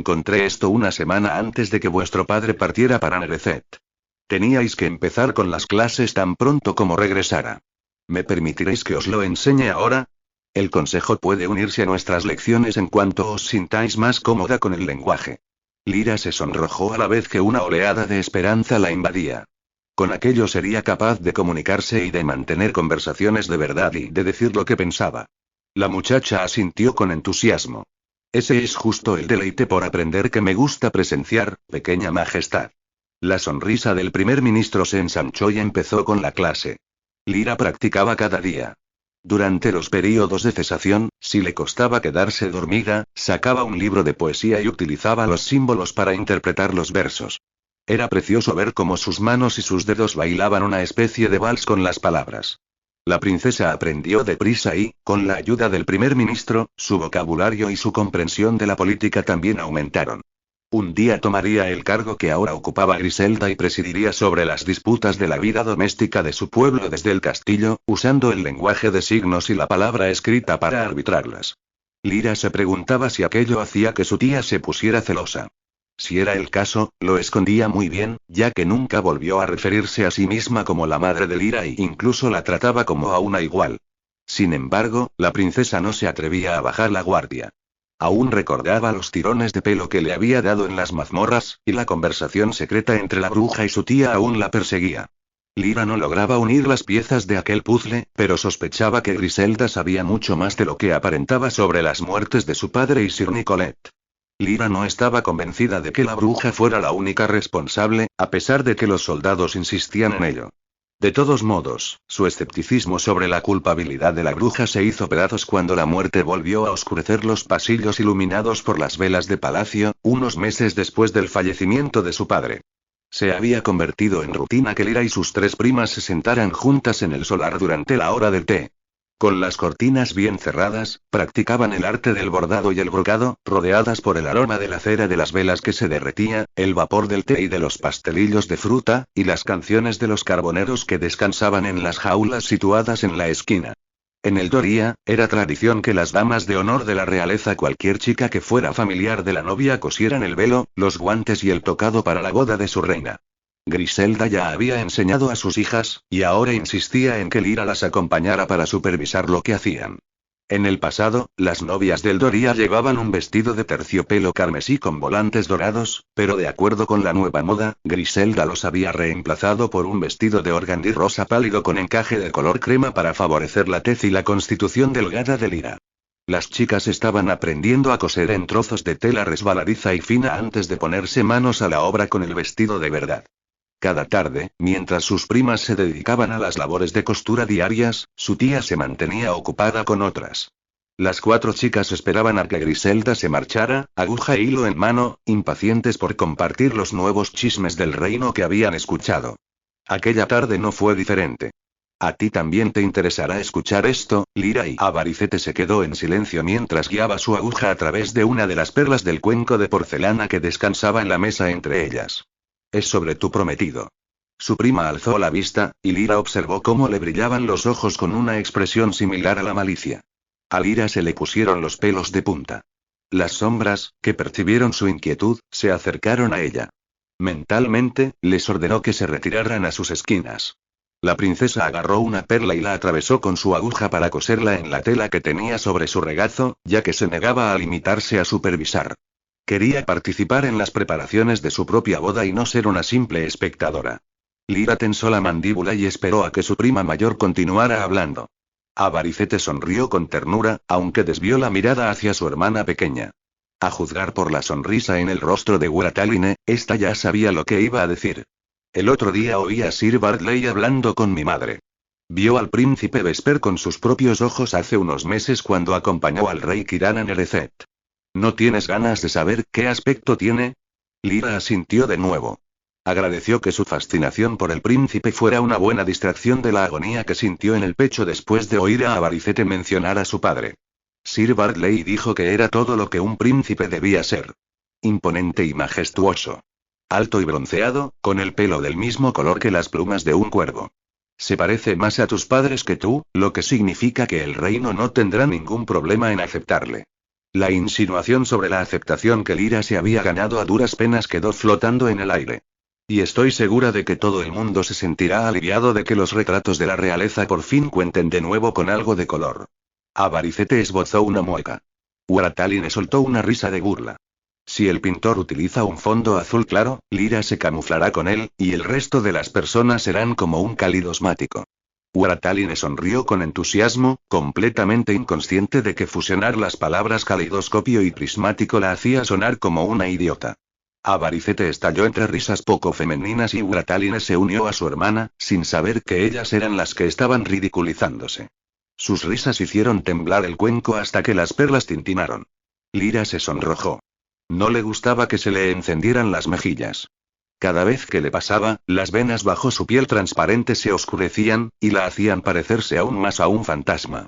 encontré esto una semana antes de que vuestro padre partiera para Nerecet. Teníais que empezar con las clases tan pronto como regresara. ¿Me permitiréis que os lo enseñe ahora? El consejo puede unirse a nuestras lecciones en cuanto os sintáis más cómoda con el lenguaje. Lyra se sonrojó a la vez que una oleada de esperanza la invadía. Con aquello sería capaz de comunicarse y de mantener conversaciones de verdad y de decir lo que pensaba. La muchacha asintió con entusiasmo. Ese es justo el deleite por aprender que me gusta presenciar, pequeña majestad. La sonrisa del primer ministro se ensanchó y empezó con la clase. Lyra practicaba cada día. Durante los períodos de cesación, si le costaba quedarse dormida, sacaba un libro de poesía y utilizaba los símbolos para interpretar los versos. Era precioso ver cómo sus manos y sus dedos bailaban una especie de vals con las palabras. La princesa aprendió deprisa y, con la ayuda del primer ministro, su vocabulario y su comprensión de la política también aumentaron. Un día tomaría el cargo que ahora ocupaba Griselda y presidiría sobre las disputas de la vida doméstica de su pueblo desde el castillo, usando el lenguaje de signos y la palabra escrita para arbitrarlas. Lyra se preguntaba si aquello hacía que su tía se pusiera celosa. Si era el caso, lo escondía muy bien, ya que nunca volvió a referirse a sí misma como la madre de Lyra e incluso la trataba como a una igual. Sin embargo, la princesa no se atrevía a bajar la guardia. Aún recordaba los tirones de pelo que le había dado en las mazmorras, y la conversación secreta entre la bruja y su tía aún la perseguía. Lyra no lograba unir las piezas de aquel puzzle, pero sospechaba que Griselda sabía mucho más de lo que aparentaba sobre las muertes de su padre y Sir Nicolet. Lyra no estaba convencida de que la bruja fuera la única responsable, a pesar de que los soldados insistían en ello. De todos modos, su escepticismo sobre la culpabilidad de la bruja se hizo pedazos cuando la muerte volvió a oscurecer los pasillos iluminados por las velas de palacio, unos meses después del fallecimiento de su padre. Se había convertido en rutina que Lyra y sus tres primas se sentaran juntas en el solar durante la hora del té. Con las cortinas bien cerradas, practicaban el arte del bordado y el brocado, rodeadas por el aroma de la cera de las velas que se derretía, el vapor del té y de los pastelillos de fruta, y las canciones de los carboneros que descansaban en las jaulas situadas en la esquina. En el Doria, era tradición que las damas de honor de la realeza, cualquier chica que fuera familiar de la novia, cosieran el velo, los guantes y el tocado para la boda de su reina. Griselda ya había enseñado a sus hijas, y ahora insistía en que Lyra las acompañara para supervisar lo que hacían. En el pasado, las novias del Doria llevaban un vestido de terciopelo carmesí con volantes dorados, pero de acuerdo con la nueva moda, Griselda los había reemplazado por un vestido de organdí rosa pálido con encaje de color crema para favorecer la tez y la constitución delgada de Lyra. Las chicas estaban aprendiendo a coser en trozos de tela resbaladiza y fina antes de ponerse manos a la obra con el vestido de verdad. Cada tarde, mientras sus primas se dedicaban a las labores de costura diarias, su tía se mantenía ocupada con otras. Las cuatro chicas esperaban a que Griselda se marchara, aguja e hilo en mano, impacientes por compartir los nuevos chismes del reino que habían escuchado. Aquella tarde no fue diferente. A ti también te interesará escuchar esto, Lyra, y Avaricete se quedó en silencio mientras guiaba su aguja a través de una de las perlas del cuenco de porcelana que descansaba en la mesa entre ellas. Es sobre tu prometido. Su prima alzó la vista, y Lyra observó cómo le brillaban los ojos con una expresión similar a la malicia. A Lyra se le pusieron los pelos de punta. Las sombras, que percibieron su inquietud, se acercaron a ella. Mentalmente, les ordenó que se retiraran a sus esquinas. La princesa agarró una perla y la atravesó con su aguja para coserla en la tela que tenía sobre su regazo, ya que se negaba a limitarse a supervisar. Quería participar en las preparaciones de su propia boda y no ser una simple espectadora. Lyra tensó la mandíbula y esperó a que su prima mayor continuara hablando. Avaricete sonrió con ternura, aunque desvió la mirada hacia su hermana pequeña. A juzgar por la sonrisa en el rostro de Wurataline, esta ya sabía lo que iba a decir. El otro día oí a Sir Bartley hablando con mi madre. Vio al príncipe Vesper con sus propios ojos hace unos meses cuando acompañó al rey Kiran a Nerecet. ¿No tienes ganas de saber qué aspecto tiene? Lyra asintió de nuevo. Agradeció que su fascinación por el príncipe fuera una buena distracción de la agonía que sintió en el pecho después de oír a Avaricete mencionar a su padre. Sir Bartley dijo que era todo lo que un príncipe debía ser. Imponente y majestuoso. Alto y bronceado, con el pelo del mismo color que las plumas de un cuervo. Se parece más a tus padres que tú, lo que significa que el reino no tendrá ningún problema en aceptarle. La insinuación sobre la aceptación que Lyra se había ganado a duras penas quedó flotando en el aire. Y estoy segura de que todo el mundo se sentirá aliviado de que los retratos de la realeza por fin cuenten de nuevo con algo de color. Avaricete esbozó una mueca. Urataline soltó una risa de burla. Si el pintor utiliza un fondo azul claro, Lyra se camuflará con él, y el resto de las personas serán como un calidosmático. Urataline sonrió con entusiasmo, completamente inconsciente de que fusionar las palabras calidoscopio y prismático la hacía sonar como una idiota. Avaricete estalló entre risas poco femeninas y Urataline se unió a su hermana, sin saber que ellas eran las que estaban ridiculizándose. Sus risas hicieron temblar el cuenco hasta que las perlas tintinaron. Lyra se sonrojó. No le gustaba que se le encendieran las mejillas. Cada vez que le pasaba, las venas bajo su piel transparente se oscurecían, y la hacían parecerse aún más a un fantasma.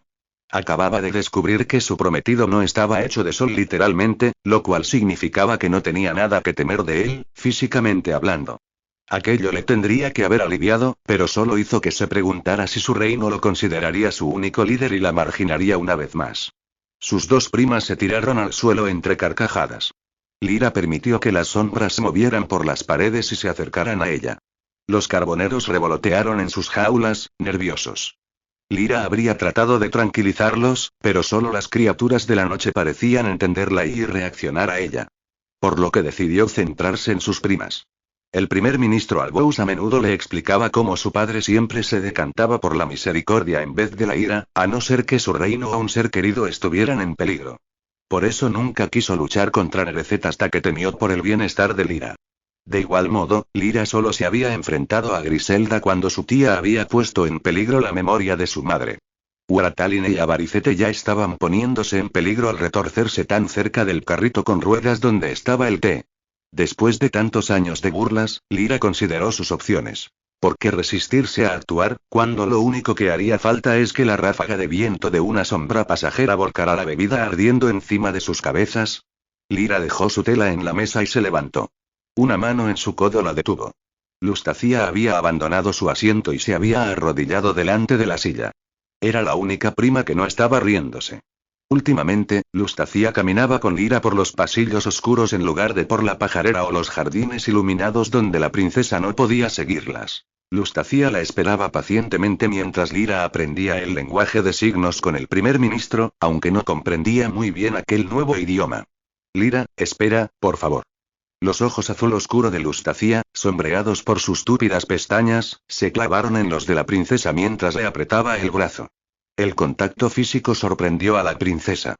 Acababa de descubrir que su prometido no estaba hecho de sol literalmente, lo cual significaba que no tenía nada que temer de él, físicamente hablando. Aquello le tendría que haber aliviado, pero solo hizo que se preguntara si su reino lo consideraría su único líder y la marginaría una vez más. Sus dos primas se tiraron al suelo entre carcajadas. Lyra permitió que las sombras se movieran por las paredes y se acercaran a ella. Los carboneros revolotearon en sus jaulas, nerviosos. Lyra habría tratado de tranquilizarlos, pero solo las criaturas de la noche parecían entenderla y reaccionar a ella. Por lo que decidió centrarse en sus primas. El primer ministro Albous a menudo le explicaba cómo su padre siempre se decantaba por la misericordia en vez de la ira, a no ser que su reino o un ser querido estuvieran en peligro. Por eso nunca quiso luchar contra Nerecet hasta que temió por el bienestar de Lyra. De igual modo, Lyra solo se había enfrentado a Griselda cuando su tía había puesto en peligro la memoria de su madre. Urataline y Avaricete ya estaban poniéndose en peligro al retorcerse tan cerca del carrito con ruedas donde estaba el té. Después de tantos años de burlas, Lyra consideró sus opciones. ¿Por qué resistirse a actuar, cuando lo único que haría falta es que la ráfaga de viento de una sombra pasajera volcara la bebida ardiendo encima de sus cabezas? Lyra dejó su tela en la mesa y se levantó. Una mano en su codo la detuvo. Lustacia había abandonado su asiento y se había arrodillado delante de la silla. Era la única prima que no estaba riéndose. Últimamente, Lustacia caminaba con Lyra por los pasillos oscuros en lugar de por la pajarera o los jardines iluminados donde la princesa no podía seguirlas. Lustacia la esperaba pacientemente mientras Lyra aprendía el lenguaje de signos con el primer ministro, aunque no comprendía muy bien aquel nuevo idioma. Lyra, espera, por favor. Los ojos azul oscuro de Lustacia, sombreados por sus túpidas pestañas, se clavaron en los de la princesa mientras le apretaba el brazo. El contacto físico sorprendió a la princesa.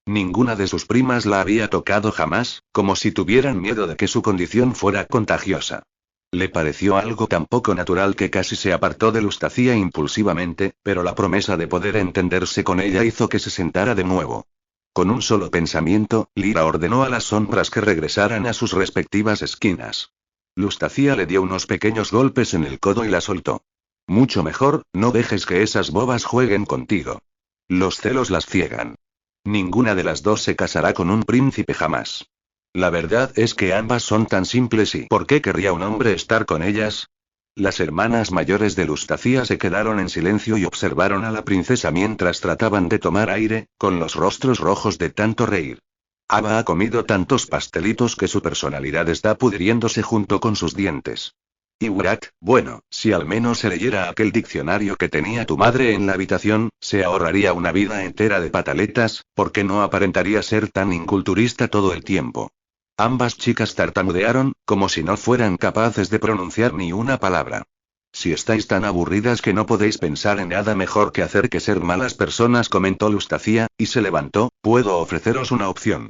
Ninguna de sus primas la había tocado jamás, como si tuvieran miedo de que su condición fuera contagiosa. Le pareció algo tan poco natural que casi se apartó de Lustacia impulsivamente, pero la promesa de poder entenderse con ella hizo que se sentara de nuevo. Con un solo pensamiento, Lyra ordenó a las sombras que regresaran a sus respectivas esquinas. Lustacia le dio unos pequeños golpes en el codo y la soltó. Mucho mejor, no dejes que esas bobas jueguen contigo. Los celos las ciegan. Ninguna de las dos se casará con un príncipe jamás. La verdad es que ambas son tan simples y ¿por qué querría un hombre estar con ellas? Las hermanas mayores de Lustacia se quedaron en silencio y observaron a la princesa mientras trataban de tomar aire, con los rostros rojos de tanto reír. Ava ha comido tantos pastelitos que su personalidad está pudriéndose junto con sus dientes. Y Urat, bueno, si al menos se leyera aquel diccionario que tenía tu madre en la habitación, se ahorraría una vida entera de pataletas, porque no aparentaría ser tan inculturista todo el tiempo. Ambas chicas tartamudearon, como si no fueran capaces de pronunciar ni una palabra. Si estáis tan aburridas que no podéis pensar en nada mejor que hacer que ser malas personas, comentó Lustacia, y se levantó, puedo ofreceros una opción.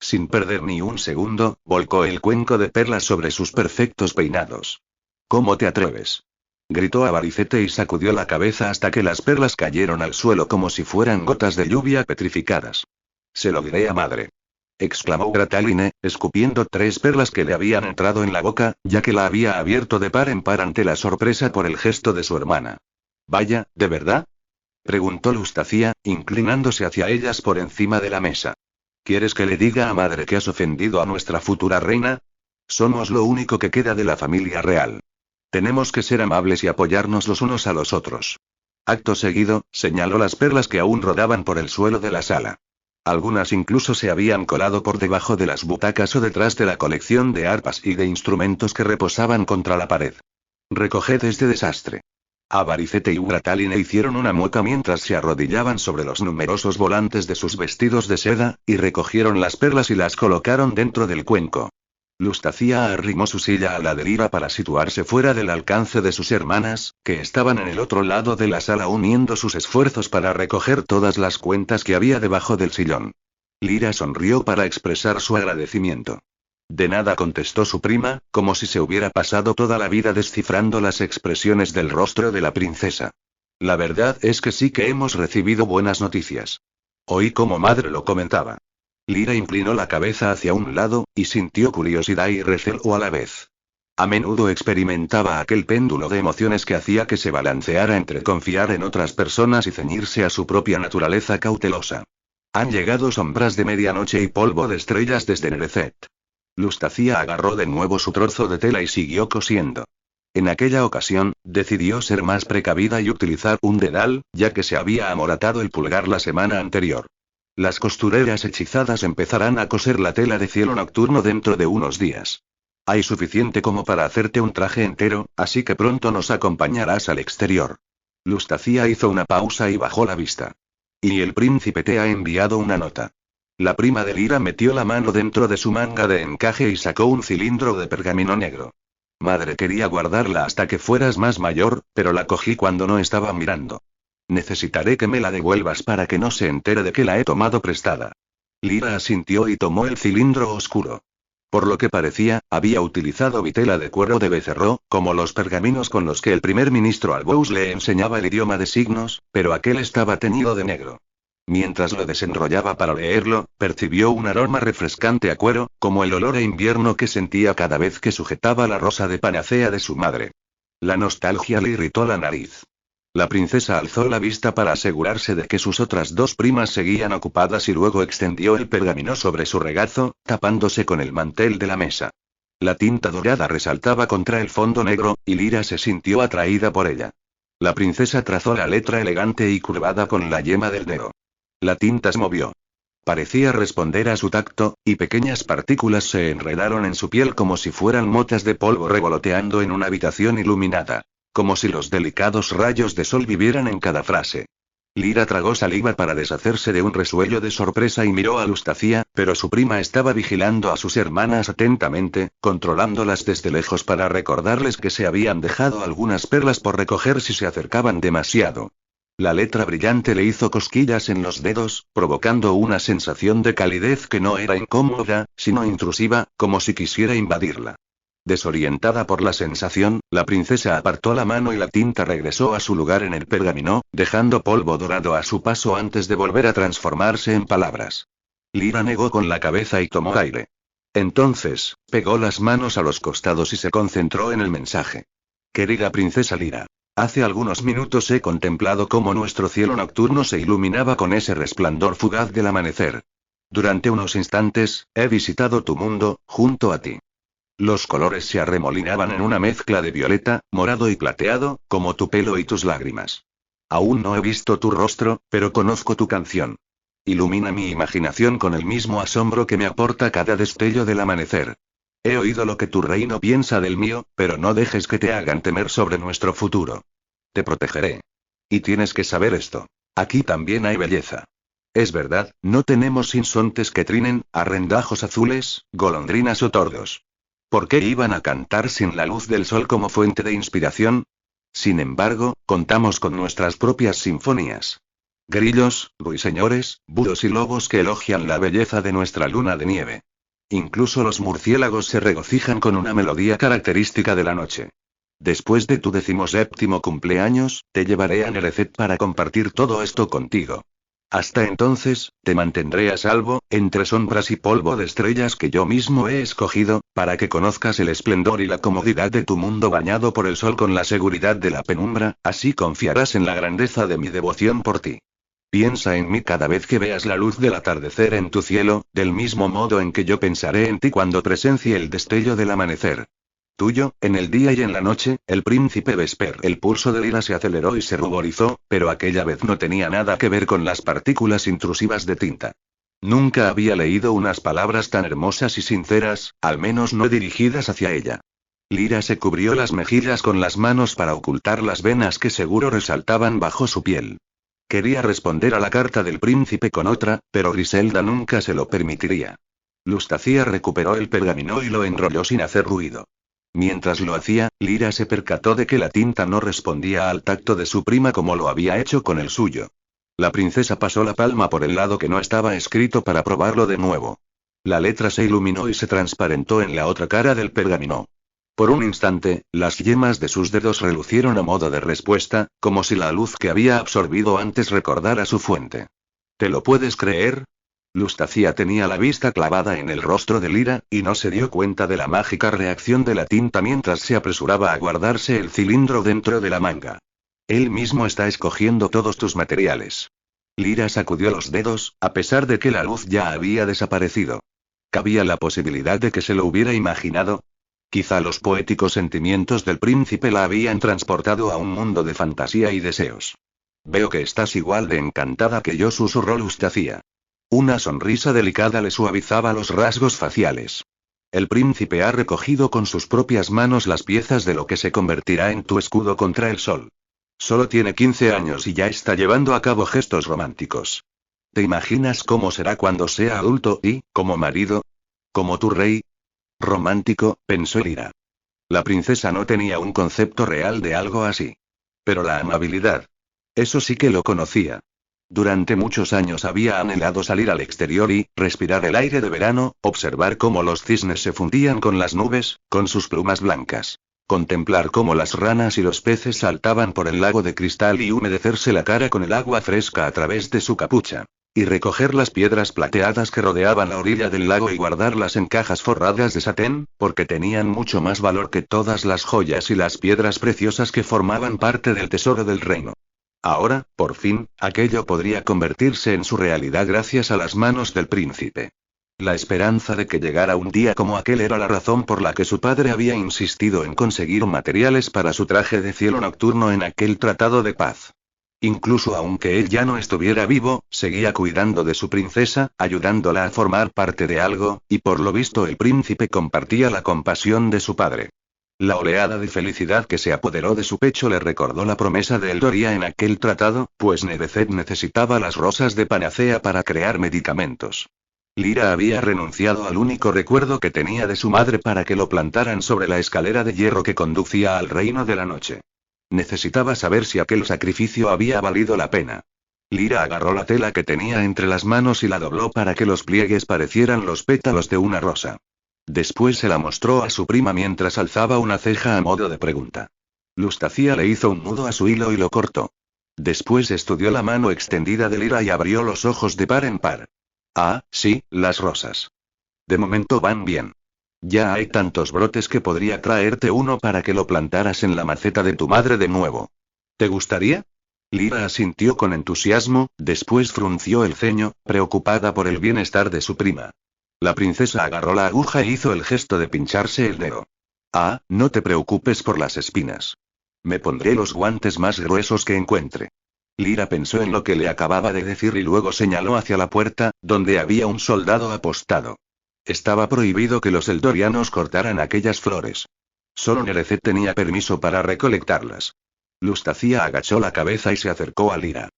Sin perder ni un segundo, volcó el cuenco de perlas sobre sus perfectos peinados. ¿Cómo te atreves? Gritó Avaricete y sacudió la cabeza hasta que las perlas cayeron al suelo como si fueran gotas de lluvia petrificadas. Se lo diré a madre. Exclamó Urataline, escupiendo 3 perlas que le habían entrado en la boca, ya que la había abierto de par en par ante la sorpresa por el gesto de su hermana. Vaya, ¿de verdad? Preguntó Lustacia, inclinándose hacia ellas por encima de la mesa. ¿Quieres que le diga a madre que has ofendido a nuestra futura reina? Somos lo único que queda de la familia real. Tenemos que ser amables y apoyarnos los unos a los otros. Acto seguido, señaló las perlas que aún rodaban por el suelo de la sala. Algunas incluso se habían colado por debajo de las butacas o detrás de la colección de arpas y de instrumentos que reposaban contra la pared. Recoged este desastre. Avaricete y Urataline hicieron una mueca mientras se arrodillaban sobre los numerosos volantes de sus vestidos de seda, y recogieron las perlas y las colocaron dentro del cuenco. Lustacia arrimó su silla a la de Lyra para situarse fuera del alcance de sus hermanas, que estaban en el otro lado de la sala uniendo sus esfuerzos para recoger todas las cuentas que había debajo del sillón. Lyra sonrió para expresar su agradecimiento. De nada, contestó su prima, como si se hubiera pasado toda la vida descifrando las expresiones del rostro de la princesa. La verdad es que sí que hemos recibido buenas noticias. Oí como madre lo comentaba. Lyra inclinó la cabeza hacia un lado, y sintió curiosidad y recelo a la vez. A menudo experimentaba aquel péndulo de emociones que hacía que se balanceara entre confiar en otras personas y ceñirse a su propia naturaleza cautelosa. Han llegado sombras de medianoche y polvo de estrellas desde Nerecet. Lustacia agarró de nuevo su trozo de tela y siguió cosiendo. En aquella ocasión, decidió ser más precavida y utilizar un dedal, ya que se había amoratado el pulgar la semana anterior. Las costureras hechizadas empezarán a coser la tela de cielo nocturno dentro de unos días. Hay suficiente como para hacerte un traje entero, así que pronto nos acompañarás al exterior. Lustacia hizo una pausa y bajó la vista. Y el príncipe te ha enviado una nota. La prima de Lyra metió la mano dentro de su manga de encaje y sacó un cilindro de pergamino negro. Madre, quería guardarla hasta que fueras más mayor, pero la cogí cuando no estaba mirando. Necesitaré que me la devuelvas para que no se entere de que la he tomado prestada. Lyra asintió y tomó el cilindro oscuro. Por lo que parecía, había utilizado vitela de cuero de becerro, como los pergaminos con los que el primer ministro Albous le enseñaba el idioma de signos, pero aquel estaba teñido de negro. Mientras lo desenrollaba para leerlo, percibió un aroma refrescante a cuero, como el olor a invierno que sentía cada vez que sujetaba la rosa de panacea de su madre. La nostalgia le irritó la nariz. La princesa alzó la vista para asegurarse de que sus otras dos primas seguían ocupadas y luego extendió el pergamino sobre su regazo, tapándose con el mantel de la mesa. La tinta dorada resaltaba contra el fondo negro, y Lyra se sintió atraída por ella. La princesa trazó la letra elegante y curvada con la yema del dedo. La tinta se movió. Parecía responder a su tacto, y pequeñas partículas se enredaron en su piel como si fueran motas de polvo revoloteando en una habitación iluminada. Como si los delicados rayos de sol vivieran en cada frase. Lyra tragó saliva para deshacerse de un resuello de sorpresa y miró a Lustacia, pero su prima estaba vigilando a sus hermanas atentamente, controlándolas desde lejos para recordarles que se habían dejado algunas perlas por recoger si se acercaban demasiado. La letra brillante le hizo cosquillas en los dedos, provocando una sensación de calidez que no era incómoda, sino intrusiva, como si quisiera invadirla. Desorientada por la sensación, la princesa apartó la mano y la tinta regresó a su lugar en el pergamino, dejando polvo dorado a su paso antes de volver a transformarse en palabras. Lyra negó con la cabeza y tomó aire. Entonces, pegó las manos a los costados y se concentró en el mensaje. Querida princesa Lyra. Hace algunos minutos he contemplado cómo nuestro cielo nocturno se iluminaba con ese resplandor fugaz del amanecer. Durante unos instantes, he visitado tu mundo, junto a ti. Los colores se arremolinaban en una mezcla de violeta, morado y plateado, como tu pelo y tus lágrimas. Aún no he visto tu rostro, pero conozco tu canción. Ilumina mi imaginación con el mismo asombro que me aporta cada destello del amanecer. He oído lo que tu reino piensa del mío, pero no dejes que te hagan temer sobre nuestro futuro. Te protegeré. Y tienes que saber esto. Aquí también hay belleza. Es verdad, no tenemos sinsontes que trinen, arrendajos azules, golondrinas o tordos. ¿Por qué iban a cantar sin la luz del sol como fuente de inspiración? Sin embargo, contamos con nuestras propias sinfonías. Grillos, ruiseñores, búhos y lobos que elogian la belleza de nuestra luna de nieve. Incluso los murciélagos se regocijan con una melodía característica de la noche. Después de tu 17º cumpleaños, te llevaré a Nerecet para compartir todo esto contigo. Hasta entonces, te mantendré a salvo, entre sombras y polvo de estrellas que yo mismo he escogido, para que conozcas el esplendor y la comodidad de tu mundo bañado por el sol con la seguridad de la penumbra, así confiarás en la grandeza de mi devoción por ti. Piensa en mí cada vez que veas la luz del atardecer en tu cielo, del mismo modo en que yo pensaré en ti cuando presencie el destello del amanecer. Tuyo, en el día y en la noche, el príncipe Vesper. El pulso de Lyra se aceleró y se ruborizó, pero aquella vez no tenía nada que ver con las partículas intrusivas de tinta. Nunca había leído unas palabras tan hermosas y sinceras, al menos no dirigidas hacia ella. Lyra se cubrió las mejillas con las manos para ocultar las venas que seguro resaltaban bajo su piel. Quería responder a la carta del príncipe con otra, pero Griselda nunca se lo permitiría. Lustacia recuperó el pergamino y lo enrolló sin hacer ruido. Mientras lo hacía, Lyra se percató de que la tinta no respondía al tacto de su prima como lo había hecho con el suyo. La princesa pasó la palma por el lado que no estaba escrito para probarlo de nuevo. La letra se iluminó y se transparentó en la otra cara del pergamino. Por un instante, las yemas de sus dedos relucieron a modo de respuesta, como si la luz que había absorbido antes recordara su fuente. ¿Te lo puedes creer? Lustacia tenía la vista clavada en el rostro de Lyra, y no se dio cuenta de la mágica reacción de la tinta mientras se apresuraba a guardarse el cilindro dentro de la manga. Él mismo está escogiendo todos tus materiales. Lyra sacudió los dedos, a pesar de que la luz ya había desaparecido. ¿Cabía la posibilidad de que se lo hubiera imaginado? Quizá los poéticos sentimientos del príncipe la habían transportado a un mundo de fantasía y deseos. Veo que estás igual de encantada que yo, susurró Lustacia. Una sonrisa delicada le suavizaba los rasgos faciales. El príncipe ha recogido con sus propias manos las piezas de lo que se convertirá en tu escudo contra el sol. Solo tiene 15 años y ya está llevando a cabo gestos románticos. ¿Te imaginas cómo será cuando sea adulto y, como marido? ¿Como tu rey? Romántico, pensó Lyra. La princesa no tenía un concepto real de algo así. Pero la amabilidad. Eso sí que lo conocía. Durante muchos años había anhelado salir al exterior y, respirar el aire de verano, observar cómo los cisnes se fundían con las nubes, con sus plumas blancas. Contemplar cómo las ranas y los peces saltaban por el lago de cristal y humedecerse la cara con el agua fresca a través de su capucha. Y recoger las piedras plateadas que rodeaban la orilla del lago y guardarlas en cajas forradas de satén, porque tenían mucho más valor que todas las joyas y las piedras preciosas que formaban parte del tesoro del reino. Ahora, por fin, aquello podría convertirse en su realidad gracias a las manos del príncipe. La esperanza de que llegara un día como aquel era la razón por la que su padre había insistido en conseguir materiales para su traje de cielo nocturno en aquel tratado de paz. Incluso aunque él ya no estuviera vivo, seguía cuidando de su princesa, ayudándola a formar parte de algo, y por lo visto el príncipe compartía la compasión de su padre. La oleada de felicidad que se apoderó de su pecho le recordó la promesa de Eldoria en aquel tratado, pues Nerecet necesitaba las rosas de panacea para crear medicamentos. Lyra había renunciado al único recuerdo que tenía de su madre para que lo plantaran sobre la escalera de hierro que conducía al reino de la noche. Necesitaba saber si aquel sacrificio había valido la pena. Lyra agarró la tela que tenía entre las manos y la dobló para que los pliegues parecieran los pétalos de una rosa. Después se la mostró a su prima mientras alzaba una ceja a modo de pregunta. Lustacia le hizo un nudo a su hilo y lo cortó. Después estudió la mano extendida de Lyra y abrió los ojos de par en par. Ah, sí, las rosas. De momento van bien. Ya hay tantos brotes que podría traerte uno para que lo plantaras en la maceta de tu madre de nuevo. ¿Te gustaría? Lyra asintió con entusiasmo, después frunció el ceño, preocupada por el bienestar de su prima. La princesa agarró la aguja e hizo el gesto de pincharse el dedo. Ah, no te preocupes por las espinas. Me pondré los guantes más gruesos que encuentre. Lyra pensó en lo que le acababa de decir y luego señaló hacia la puerta, donde había un soldado apostado. Estaba prohibido que los eldorianos cortaran aquellas flores. Solo Nerecet tenía permiso para recolectarlas. Lustacia agachó la cabeza y se acercó a Lyra.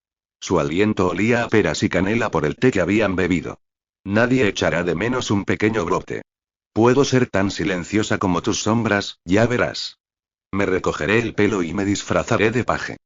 Su aliento olía a peras y canela por el té que habían bebido. Nadie echará de menos un pequeño brote. Puedo ser tan silenciosa como tus sombras, ya verás. Me recogeré el pelo y me disfrazaré de paje.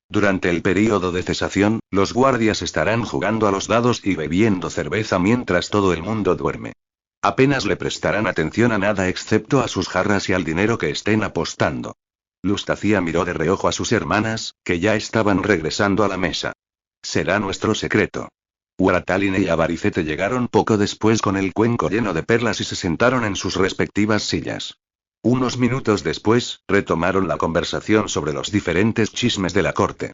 Durante el período de cesación, los guardias estarán jugando a los dados y bebiendo cerveza mientras todo el mundo duerme. Apenas le prestarán atención a nada excepto a sus jarras y al dinero que estén apostando. Lustacia miró de reojo a sus hermanas, que ya estaban regresando a la mesa. Será nuestro secreto. Urataline y Avaricete llegaron poco después con el cuenco lleno de perlas y se sentaron en sus respectivas sillas. Unos minutos después, retomaron la conversación sobre los diferentes chismes de la corte.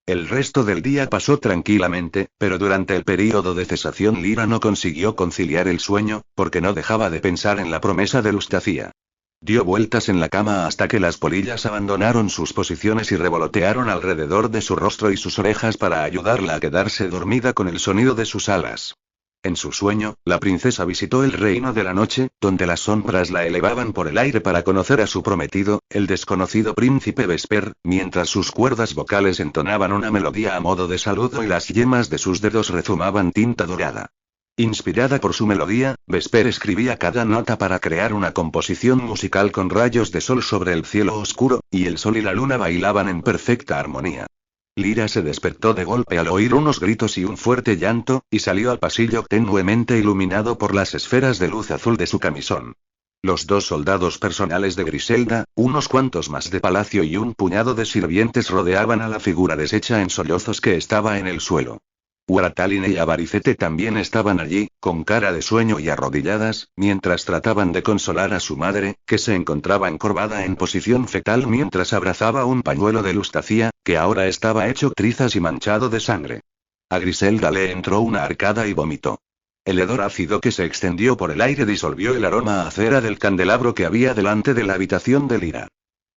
El resto del día pasó tranquilamente, pero durante el período de cesación Lyra no consiguió conciliar el sueño, porque no dejaba de pensar en la promesa de Lustacia. Dio vueltas en la cama hasta que las polillas abandonaron sus posiciones y revolotearon alrededor de su rostro y sus orejas para ayudarla a quedarse dormida con el sonido de sus alas. En su sueño, la princesa visitó el reino de la noche, donde las sombras la elevaban por el aire para conocer a su prometido, el desconocido príncipe Vesper, mientras sus cuerdas vocales entonaban una melodía a modo de saludo y las yemas de sus dedos rezumaban tinta dorada. Inspirada por su melodía, Vesper escribía cada nota para crear una composición musical con rayos de sol sobre el cielo oscuro, y el sol y la luna bailaban en perfecta armonía. Lyra se despertó de golpe al oír unos gritos y un fuerte llanto, y salió al pasillo tenuemente iluminado por las esferas de luz azul de su camisón. Los 2 soldados personales de Griselda, unos cuantos más de palacio y un puñado de sirvientes rodeaban a la figura deshecha en sollozos que estaba en el suelo. Urataline y Avaricete también estaban allí, con cara de sueño y arrodilladas, mientras trataban de consolar a su madre, que se encontraba encorvada en posición fetal mientras abrazaba un pañuelo de Lustacia, que ahora estaba hecho trizas y manchado de sangre. A Griselda le entró una arcada y vomitó. El hedor ácido que se extendió por el aire disolvió el aroma a cera del candelabro que había delante de la habitación de Lyra.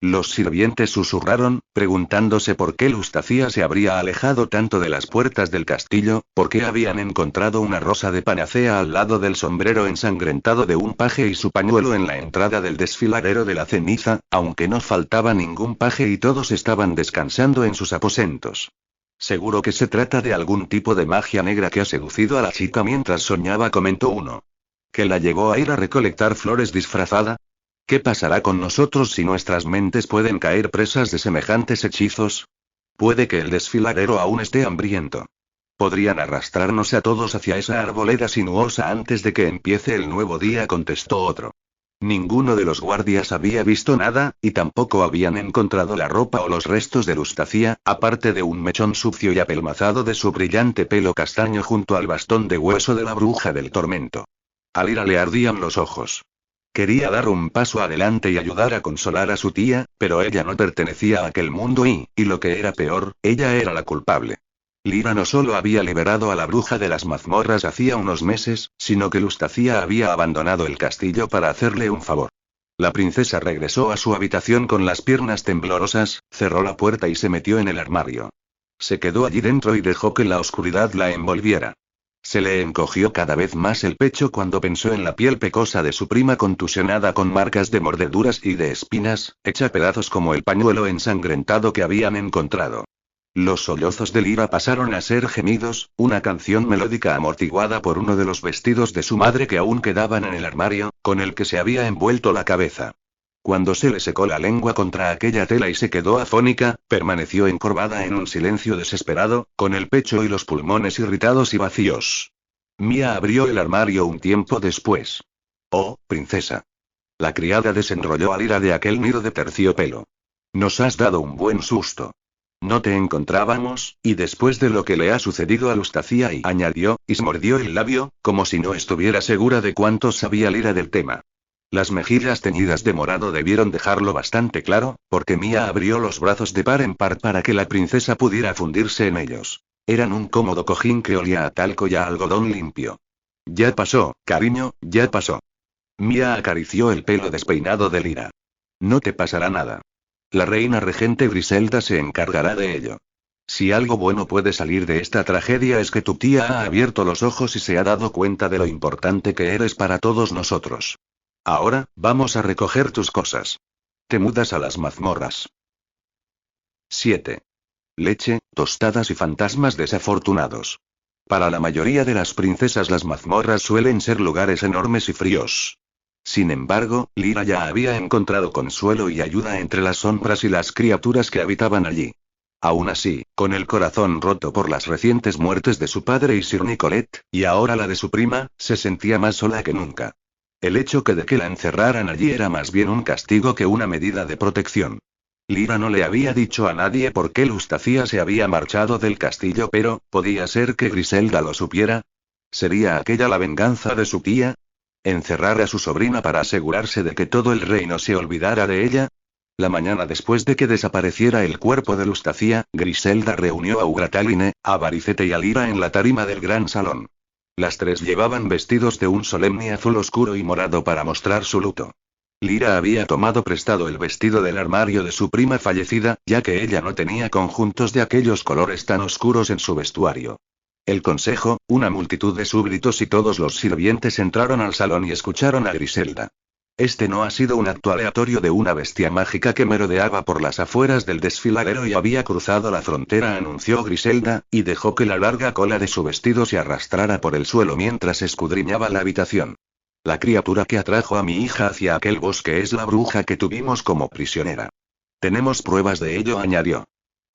Los sirvientes susurraron, preguntándose por qué Lustacia se habría alejado tanto de las puertas del castillo, por qué habían encontrado una rosa de panacea al lado del sombrero ensangrentado de un paje y su pañuelo en la entrada del desfiladero de la ceniza, aunque no faltaba ningún paje y todos estaban descansando en sus aposentos. Seguro que se trata de algún tipo de magia negra que ha seducido a la chica mientras soñaba, comentó uno. ¿Que la llevó a ir a recolectar flores disfrazada? ¿Qué pasará con nosotros si nuestras mentes pueden caer presas de semejantes hechizos? Puede que el desfiladero aún esté hambriento. Podrían arrastrarnos a todos hacia esa arboleda sinuosa antes de que empiece el nuevo día, contestó otro. Ninguno de los guardias había visto nada, y tampoco habían encontrado la ropa o los restos de Lustacia, aparte de un mechón sucio y apelmazado de su brillante pelo castaño junto al bastón de hueso de la bruja del tormento. A Lyra le ardían los ojos. Quería dar un paso adelante y ayudar a consolar a su tía, pero ella no pertenecía a aquel mundo y lo que era peor, ella era la culpable. Lyra no solo había liberado a la bruja de las mazmorras hacía unos meses, sino que Lustacia había abandonado el castillo para hacerle un favor. La princesa regresó a su habitación con las piernas temblorosas, cerró la puerta y se metió en el armario. Se quedó allí dentro y dejó que la oscuridad la envolviera. Se le encogió cada vez más el pecho cuando pensó en la piel pecosa de su prima contusionada con marcas de mordeduras y de espinas, hecha pedazos como el pañuelo ensangrentado que habían encontrado. Los sollozos de Lyra pasaron a ser gemidos, una canción melódica amortiguada por uno de los vestidos de su madre que aún quedaban en el armario, con el que se había envuelto la cabeza. Cuando se le secó la lengua contra aquella tela y se quedó afónica, permaneció encorvada en un silencio desesperado, con el pecho y los pulmones irritados y vacíos. Mia abrió el armario un tiempo después. «Oh, princesa». La criada desenrolló a Lyra de aquel nido de terciopelo. «Nos has dado un buen susto. No te encontrábamos, y después de lo que le ha sucedido a Lustacia», y añadió, y se mordió el labio, como si no estuviera segura de cuánto sabía Lyra del tema. Las mejillas teñidas de morado debieron dejarlo bastante claro, porque Mia abrió los brazos de par en par para que la princesa pudiera fundirse en ellos. Eran un cómodo cojín que olía a talco y a algodón limpio. «Ya pasó, cariño, ya pasó». Mia acarició el pelo despeinado de Lyra. «No te pasará nada. La reina regente Griselda se encargará de ello. Si algo bueno puede salir de esta tragedia es que tu tía ha abierto los ojos y se ha dado cuenta de lo importante que eres para todos nosotros. Ahora, vamos a recoger tus cosas. Te mudas a las mazmorras». 7. Leche, tostadas y fantasmas desafortunados. Para la mayoría de las princesas las mazmorras suelen ser lugares enormes y fríos. Sin embargo, Lyra ya había encontrado consuelo y ayuda entre las sombras y las criaturas que habitaban allí. Aún así, con el corazón roto por las recientes muertes de su padre y Sir Nicolette, y ahora la de su prima, se sentía más sola que nunca. El hecho de que la encerraran allí era más bien un castigo que una medida de protección. Lyra no le había dicho a nadie por qué Lustacia se había marchado del castillo, pero, ¿podía ser que Griselda lo supiera? ¿Sería aquella la venganza de su tía? ¿Encerrar a su sobrina para asegurarse de que todo el reino se olvidara de ella? La mañana después de que desapareciera el cuerpo de Lustacia, Griselda reunió a Ugrataline, a Avaricete y a Lyra en la tarima del gran salón. Las tres llevaban vestidos de un solemne azul oscuro y morado para mostrar su luto. Lyra había tomado prestado el vestido del armario de su prima fallecida, ya que ella no tenía conjuntos de aquellos colores tan oscuros en su vestuario. El consejo, una multitud de súbditos y todos los sirvientes entraron al salón y escucharon a Griselda. Este no ha sido un acto aleatorio de una bestia mágica que merodeaba por las afueras del desfiladero y había cruzado la frontera, anunció Griselda, y dejó que la larga cola de su vestido se arrastrara por el suelo mientras escudriñaba la habitación. La criatura que atrajo a mi hija hacia aquel bosque es la bruja que tuvimos como prisionera. Tenemos pruebas de ello, añadió.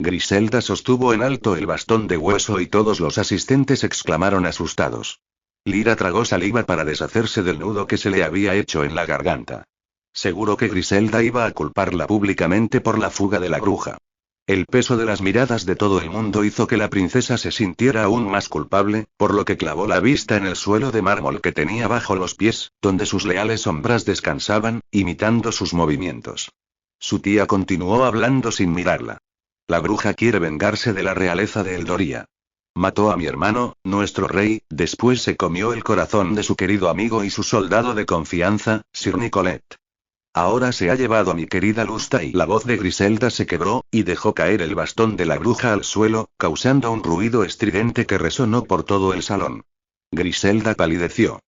Griselda sostuvo en alto el bastón de hueso y todos los asistentes exclamaron asustados. Lyra tragó saliva para deshacerse del nudo que se le había hecho en la garganta. Seguro que Griselda iba a culparla públicamente por la fuga de la bruja. El peso de las miradas de todo el mundo hizo que la princesa se sintiera aún más culpable, por lo que clavó la vista en el suelo de mármol que tenía bajo los pies, donde sus leales sombras descansaban, imitando sus movimientos. Su tía continuó hablando sin mirarla. La bruja quiere vengarse de la realeza de Eldoria. Mató a mi hermano, nuestro rey, después se comió el corazón de su querido amigo y su soldado de confianza, Sir Nicolet. Ahora se ha llevado a mi querida Lusta, y la voz de Griselda se quebró, y dejó caer el bastón de la bruja al suelo, causando un ruido estridente que resonó por todo el salón. Griselda palideció.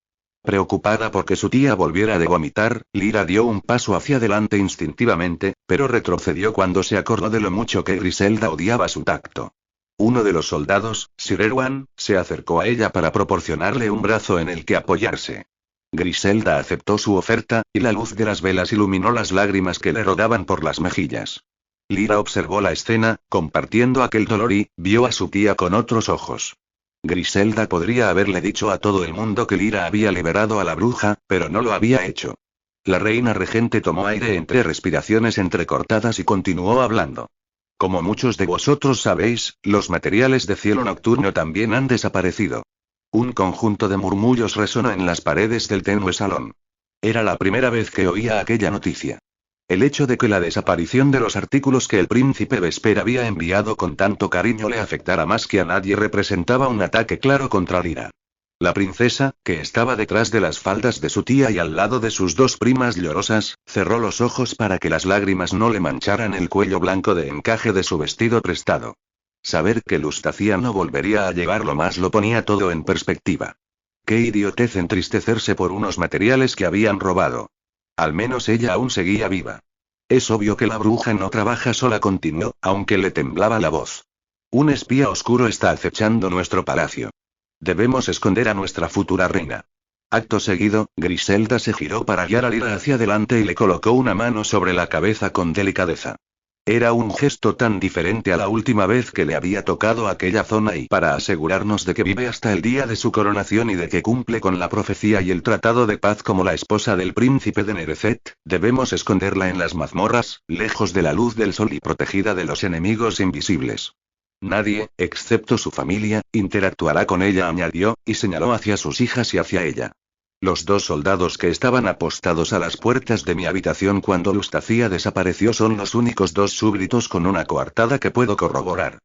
Preocupada porque su tía volviera de vomitar, Lyra dio un paso hacia adelante instintivamente, pero retrocedió cuando se acordó de lo mucho que Griselda odiaba su tacto. Uno de los soldados, Sir Erwan, se acercó a ella para proporcionarle un brazo en el que apoyarse. Griselda aceptó su oferta, y la luz de las velas iluminó las lágrimas que le rodaban por las mejillas. Lyra observó la escena, compartiendo aquel dolor y vio a su tía con otros ojos. Griselda podría haberle dicho a todo el mundo que Lyra había liberado a la bruja, pero no lo había hecho. La reina regente tomó aire entre respiraciones entrecortadas y continuó hablando. Como muchos de vosotros sabéis, los materiales de cielo nocturno también han desaparecido. Un conjunto de murmullos resonó en las paredes del tenue salón. Era la primera vez que oía aquella noticia. El hecho de que la desaparición de los artículos que el príncipe Vesper había enviado con tanto cariño le afectara más que a nadie representaba un ataque claro contra Lyra. La princesa, que estaba detrás de las faldas de su tía y al lado de sus dos primas llorosas, cerró los ojos para que las lágrimas no le mancharan el cuello blanco de encaje de su vestido prestado. Saber que Lustacia no volvería a llevarlo más lo ponía todo en perspectiva. Qué idiotez entristecerse por unos materiales que habían robado. Al menos ella aún seguía viva. Es obvio que la bruja no trabaja sola, continuó, aunque le temblaba la voz. Un espía oscuro está acechando nuestro palacio. Debemos esconder a nuestra futura reina. Acto seguido, Griselda se giró para guiar a Lyra hacia adelante y le colocó una mano sobre la cabeza con delicadeza. Era un gesto tan diferente a la última vez que le había tocado aquella zona, y para asegurarnos de que vive hasta el día de su coronación y de que cumple con la profecía y el tratado de paz como la esposa del príncipe de Nereseth, debemos esconderla en las mazmorras, lejos de la luz del sol y protegida de los enemigos invisibles. Nadie, excepto su familia, interactuará con ella, añadió, y señaló hacia sus hijas y hacia ella. Los dos soldados que estaban apostados a las puertas de mi habitación cuando Lustacia desapareció son los únicos dos súbditos con una coartada que puedo corroborar.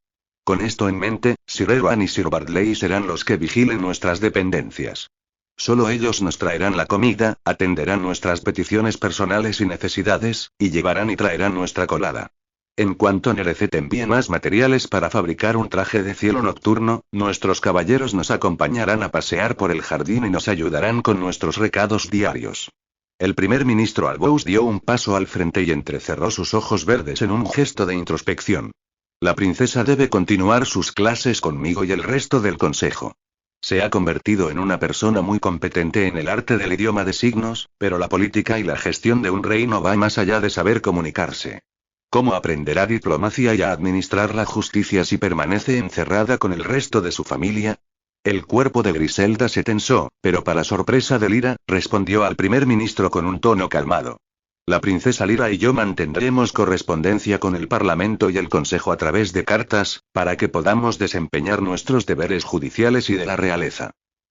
Con esto en mente, Sir Erwan y Sir Bartley serán los que vigilen nuestras dependencias. Solo ellos nos traerán la comida, atenderán nuestras peticiones personales y necesidades, y llevarán y traerán nuestra colada. En cuanto Nereseth envíe más materiales para fabricar un traje de cielo nocturno, nuestros caballeros nos acompañarán a pasear por el jardín y nos ayudarán con nuestros recados diarios. El primer ministro Albous dio un paso al frente y entrecerró sus ojos verdes en un gesto de introspección. La princesa debe continuar sus clases conmigo y el resto del consejo. Se ha convertido en una persona muy competente en el arte del idioma de signos, pero la política y la gestión de un reino va más allá de saber comunicarse. ¿Cómo aprenderá diplomacia y a administrar la justicia si permanece encerrada con el resto de su familia? El cuerpo de Griselda se tensó, pero para sorpresa de Lyra, respondió al primer ministro con un tono calmado. La princesa Lyra y yo mantendremos correspondencia con el Parlamento y el Consejo a través de cartas, para que podamos desempeñar nuestros deberes judiciales y de la realeza.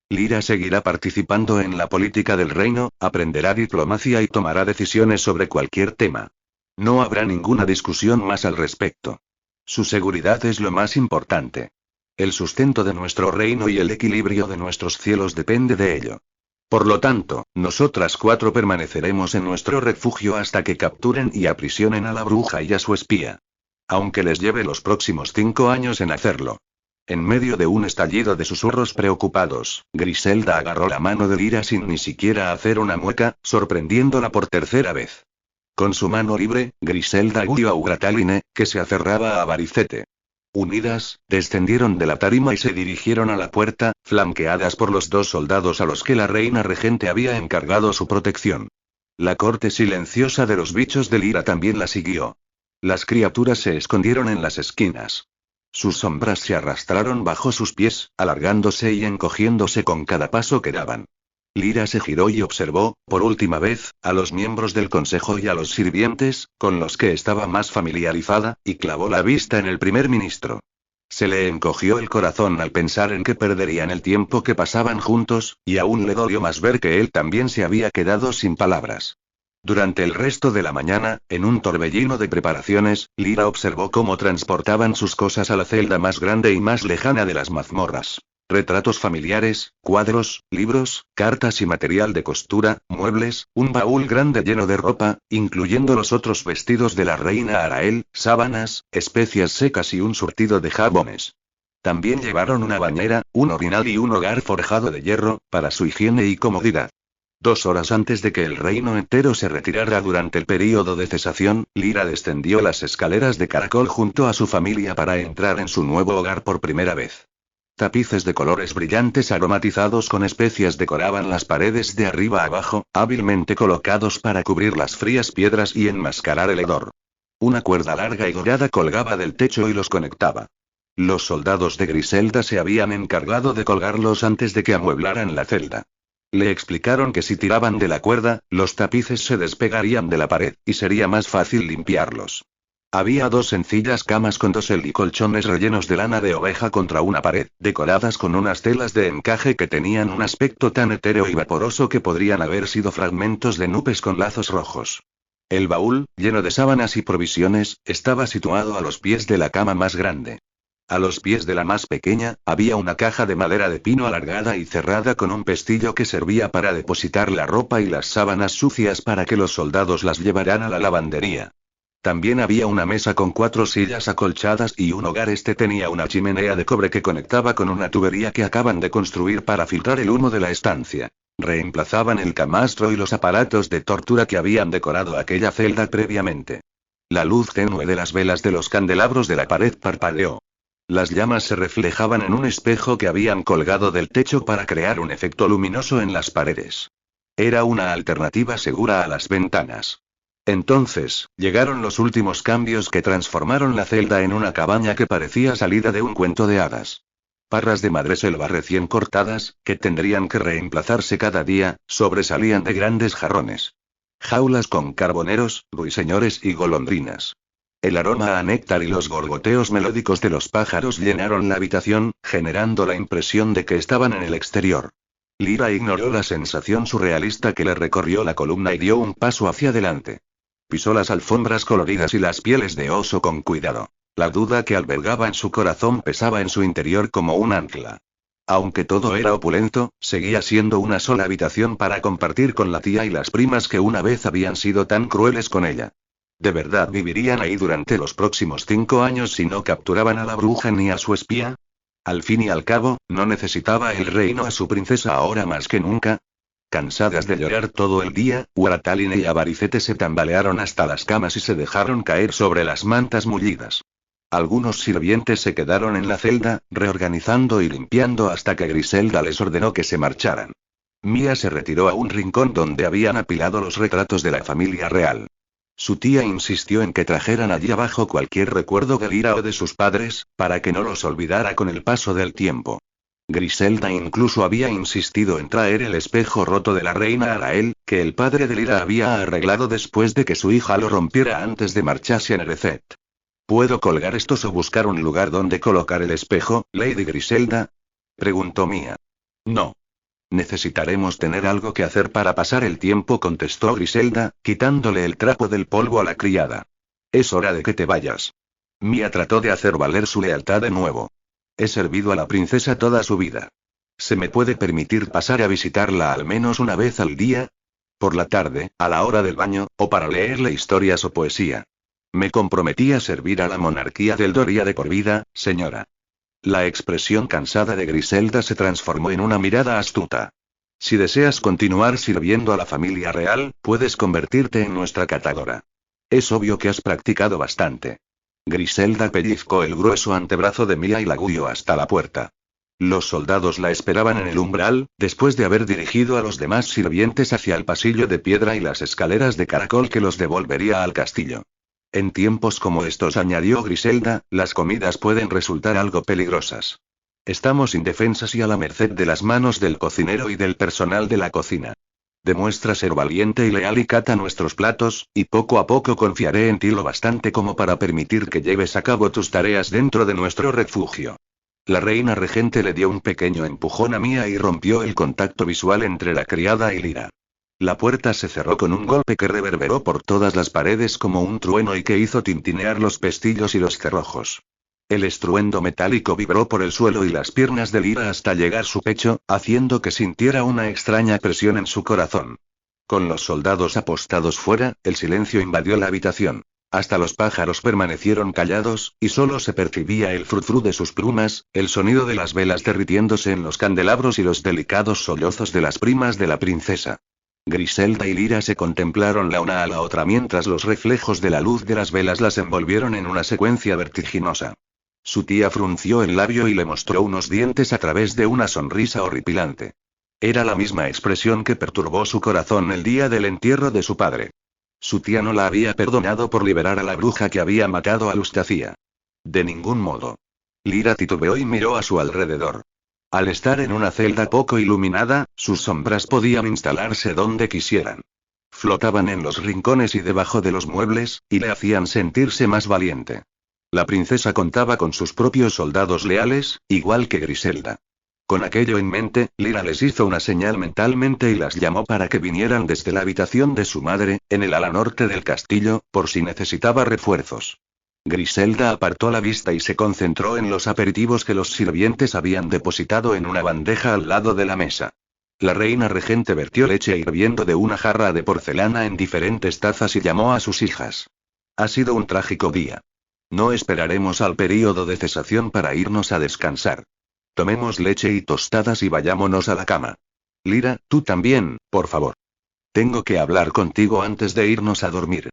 Lyra seguirá participando en la política del reino, aprenderá diplomacia y tomará decisiones sobre cualquier tema. No habrá ninguna discusión más al respecto. Su seguridad es lo más importante. El sustento de nuestro reino y el equilibrio de nuestros cielos depende de ello. Por lo tanto, nosotras cuatro permaneceremos en nuestro refugio hasta que capturen y aprisionen a la bruja y a su espía. Aunque les lleve los próximos 5 años en hacerlo. En medio de un estallido de susurros preocupados, Griselda agarró la mano de Lyra sin ni siquiera hacer una mueca, sorprendiéndola por tercera vez. Con su mano libre, Griselda huyó a Ugrataline, que se aferraba a Varicete. Unidas, descendieron de la tarima y se dirigieron a la puerta, flanqueadas por los 2 soldados a los que la reina regente había encargado su protección. La corte silenciosa de los bichos de Lyra también la siguió. Las criaturas se escondieron en las esquinas. Sus sombras se arrastraron bajo sus pies, alargándose y encogiéndose con cada paso que daban. Lyra se giró y observó, por última vez, a los miembros del consejo y a los sirvientes, con los que estaba más familiarizada, y clavó la vista en el primer ministro. Se le encogió el corazón al pensar en que perderían el tiempo que pasaban juntos, y aún le dolió más ver que él también se había quedado sin palabras. Durante el resto de la mañana, en un torbellino de preparaciones, Lyra observó cómo transportaban sus cosas a la celda más grande y más lejana de las mazmorras. Retratos familiares, cuadros, libros, cartas y material de costura, muebles, un baúl grande lleno de ropa, incluyendo los otros vestidos de la reina Arael, sábanas, especias secas y un surtido de jabones. También llevaron una bañera, un orinal y un hogar forjado de hierro, para su higiene y comodidad. 2 horas antes de que el reino entero se retirara durante el período de cesación, Lyra descendió las escaleras de caracol junto a su familia para entrar en su nuevo hogar por primera vez. Tapices de colores brillantes aromatizados con especias decoraban las paredes de arriba a abajo, hábilmente colocados para cubrir las frías piedras y enmascarar el hedor. Una cuerda larga y dorada colgaba del techo y los conectaba. Los soldados de Griselda se habían encargado de colgarlos antes de que amueblaran la celda. Le explicaron que si tiraban de la cuerda, los tapices se despegarían de la pared, y sería más fácil limpiarlos. Había 2 sencillas camas con dosel y colchones rellenos de lana de oveja contra una pared, decoradas con unas telas de encaje que tenían un aspecto tan etéreo y vaporoso que podrían haber sido fragmentos de nubes con lazos rojos. El baúl, lleno de sábanas y provisiones, estaba situado a los pies de la cama más grande. A los pies de la más pequeña, había una caja de madera de pino alargada y cerrada con un pestillo que servía para depositar la ropa y las sábanas sucias para que los soldados las llevaran a la lavandería. También había una mesa con 4 sillas acolchadas y un hogar. Tenía una chimenea de cobre que conectaba con una tubería que acaban de construir para filtrar el humo de la estancia. Reemplazaban el camastro y los aparatos de tortura que habían decorado aquella celda previamente. La luz tenue de las velas de los candelabros de la pared parpadeó. Las llamas se reflejaban en un espejo que habían colgado del techo para crear un efecto luminoso en las paredes. Era una alternativa segura a las ventanas. Entonces, llegaron los últimos cambios que transformaron la celda en una cabaña que parecía salida de un cuento de hadas. Parras de madreselva recién cortadas, que tendrían que reemplazarse cada día, sobresalían de grandes jarrones. Jaulas con carboneros, ruiseñores y golondrinas. El aroma a néctar y los gorgoteos melódicos de los pájaros llenaron la habitación, generando la impresión de que estaban en el exterior. Lyra ignoró la sensación surrealista que le recorrió la columna y dio un paso hacia adelante. Pisó las alfombras coloridas y las pieles de oso con cuidado. La duda que albergaba en su corazón pesaba en su interior como un ancla. Aunque todo era opulento, seguía siendo una sola habitación para compartir con la tía y las primas que una vez habían sido tan crueles con ella. ¿De verdad vivirían ahí durante los próximos 5 años si no capturaban a la bruja ni a su espía? Al fin y al cabo, ¿no necesitaba el reino a su princesa ahora más que nunca? Cansadas de llorar todo el día, Ugrataline y Avaricete se tambalearon hasta las camas y se dejaron caer sobre las mantas mullidas. Algunos sirvientes se quedaron en la celda, reorganizando y limpiando hasta que Griselda les ordenó que se marcharan. Mia se retiró a un rincón donde habían apilado los retratos de la familia real. Su tía insistió en que trajeran allí abajo cualquier recuerdo de Lyra o de sus padres, para que no los olvidara con el paso del tiempo. Griselda incluso había insistido en traer el espejo roto de la reina Arael, que el padre de Lyra había arreglado después de que su hija lo rompiera antes de marcharse a Nerecet. ¿Puedo colgar estos o buscar un lugar donde colocar el espejo, Lady Griselda?, preguntó Mia. No. Necesitaremos tener algo que hacer para pasar el tiempo, contestó Griselda, quitándole el trapo del polvo a la criada. Es hora de que te vayas. Mia trató de hacer valer su lealtad de nuevo. He servido a la princesa toda su vida. ¿Se me puede permitir pasar a visitarla al menos una vez al día? Por la tarde, a la hora del baño, o para leerle historias o poesía. Me comprometí a servir a la monarquía del Doria de por vida, señora. La expresión cansada de Griselda se transformó en una mirada astuta. Si deseas continuar sirviendo a la familia real, puedes convertirte en nuestra catadora. Es obvio que has practicado bastante. Griselda pellizcó el grueso antebrazo de Mia y la guió hasta la puerta. Los soldados la esperaban en el umbral, después de haber dirigido a los demás sirvientes hacia el pasillo de piedra y las escaleras de caracol que los devolvería al castillo. En tiempos como estos, añadió Griselda, las comidas pueden resultar algo peligrosas. Estamos indefensas y a la merced de las manos del cocinero y del personal de la cocina. Demuestra ser valiente y leal y cata nuestros platos, y poco a poco confiaré en ti lo bastante como para permitir que lleves a cabo tus tareas dentro de nuestro refugio. La reina regente le dio un pequeño empujón a Mia y rompió el contacto visual entre la criada y Lyra. La puerta se cerró con un golpe que reverberó por todas las paredes como un trueno y que hizo tintinear los pestillos y los cerrojos. El estruendo metálico vibró por el suelo y las piernas de Lyra hasta llegar a su pecho, haciendo que sintiera una extraña presión en su corazón. Con los soldados apostados fuera, el silencio invadió la habitación. Hasta los pájaros permanecieron callados, y solo se percibía el frufru de sus plumas, el sonido de las velas derritiéndose en los candelabros y los delicados sollozos de las primas de la princesa. Griselda y Lyra se contemplaron la una a la otra mientras los reflejos de la luz de las velas las envolvieron en una secuencia vertiginosa. Su tía frunció el labio y le mostró unos dientes a través de una sonrisa horripilante. Era la misma expresión que perturbó su corazón el día del entierro de su padre. Su tía no la había perdonado por liberar a la bruja que había matado a Lustacía. De ningún modo. Lyra titubeó y miró a su alrededor. Al estar en una celda poco iluminada, sus sombras podían instalarse donde quisieran. Flotaban en los rincones y debajo de los muebles, y le hacían sentirse más valiente. La princesa contaba con sus propios soldados leales, igual que Griselda. Con aquello en mente, Lyra les hizo una señal mentalmente y las llamó para que vinieran desde la habitación de su madre, en el ala norte del castillo, por si necesitaba refuerzos. Griselda apartó la vista y se concentró en los aperitivos que los sirvientes habían depositado en una bandeja al lado de la mesa. La reina regente vertió leche hirviendo de una jarra de porcelana en diferentes tazas y llamó a sus hijas. Ha sido un trágico día. No esperaremos al período de cesación para irnos a descansar. Tomemos leche y tostadas y vayámonos a la cama. Lyra, tú también, por favor. Tengo que hablar contigo antes de irnos a dormir.